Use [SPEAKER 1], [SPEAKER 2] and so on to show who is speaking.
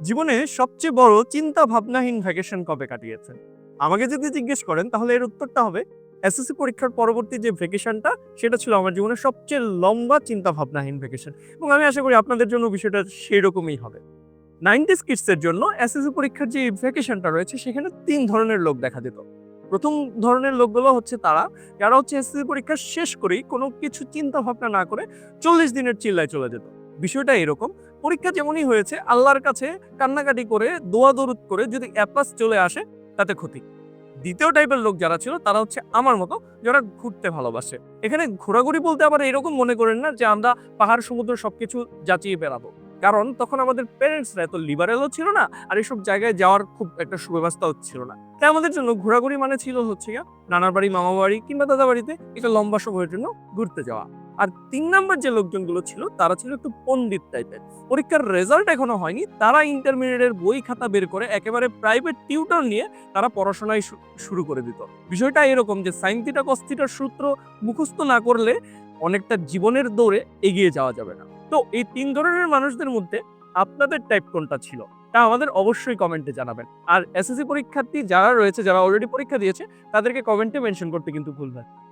[SPEAKER 1] জীবনে সবচেয়ে বড় চিন্তা ভাবনাহীন ভ্যাকেশন কবে কাটিয়েছেন? আমাকে যদি জিজ্ঞেস করেন তাহলে এর উত্তরটা হবে এসএসসি পরীক্ষার পরবর্তী যে ভ্যাকেশনটা সেটা ছিল আমার জীবনের সবচেয়ে লম্বা চিন্তা ভাবনাহীন ভ্যাকেশন। এবং আমি আশা করি আপনাদের জন্য বিষয়টা সেরকমই হবে। 90s কিডস এর জন্য এসএসসি পরীক্ষার যে ভ্যাকেশনটা রয়েছে সেখানে ৩ ধরনের লোক দেখা যেত। ১ম ধরনের লোকগুলো হচ্ছে তারা, যারা হচ্ছে এসএসসি পরীক্ষা শেষ করেই কোনো কিছু চিন্তা ভাবনা না করে ৪০ দিনের চিল্লায় চলে যেত। বিষয়টা এরকম, পরীক্ষা যেমনই হয়েছে আল্লাহর কাছে কান্নাকাটি করে দোয়া দরুদ করে যদি এ প্লাস চলে আসে তাতে ক্ষতি। দ্বিতীয় টাইপের লোক যারা ছিল তারা হচ্ছে আমার মতো, যারা ঘুরতে ভালোবাসে। এখানে ঘোরাঘুরি বলতে আবার এরকম মনে করেন না যে আমরা পাহাড় সমুদ্র সবকিছু যাচিয়ে বেড়াবো। কারণ তখন আমাদের প্যারেন্টসরা এত লিবারেলও ছিল না, আর এসব জায়গায় যাওয়ার খুব একটা সুব্যবস্থাও ছিল না। তাই আমাদের জন্য ঘোরাঘুরি মানে ছিল হচ্ছে গিয়ে নানার বাড়ি, মামা বাড়ি কিংবা দাদা বাড়িতে একটা লম্বা সময়ের জন্য ঘুরতে যাওয়া। আর ৩ নাম্বার যে লোকজনগুলো ছিল তারা ছিল একটু পণ্ডিত টাইপের। পরীক্ষার রেজাল্ট এখনো হয়নি, তারা ইন্টারমিডিয়েটের বই খাতা বের করে একেবারে প্রাইভেট টিউটর নিয়ে তারা পড়াশোনায় শুরু করে দিত। বিষয়টা এরকম যে সাইন থিটা কস থিটার সূত্র মুখস্থ না করলে অনেকটা জীবনের দৌড়ে এগিয়ে যাওয়া যাবে না। তো এই ৩ ধরনের মানুষদের মধ্যে আপনাদের টাইপ কোনটা ছিল? তা আমাদের অবশ্যই কমেন্টে জানাবেন। আর এসএসসি পরীক্ষার্থী যারা রয়েছে, যারা অলরেডি পরীক্ষা দিয়েছে তাদেরকে কমেন্টে মেনশন করতে কিন্তু ভুলবেন না।